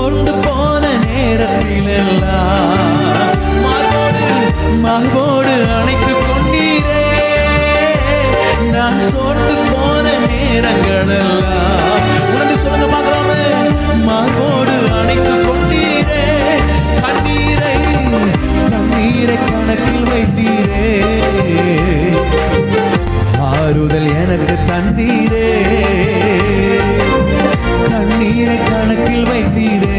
சோர்ந்து போன நேரத்திலெல்லாம் மார்போடு அணைத்துக் கொண்டீரே. நான் சோர்ந்து போன நேரங்களெல்லாம் உணர்ந்து சொல்லுங்க பார்க்கலாமே. மார்போடு அணைத்துக் கொண்டீரே. கண்ணீரை கணக்கில் வைத்தீரே. ஆறுதல் எனக்கு தந்தீரே. கண்ணீரை கணக்கில் வைத்தீரே.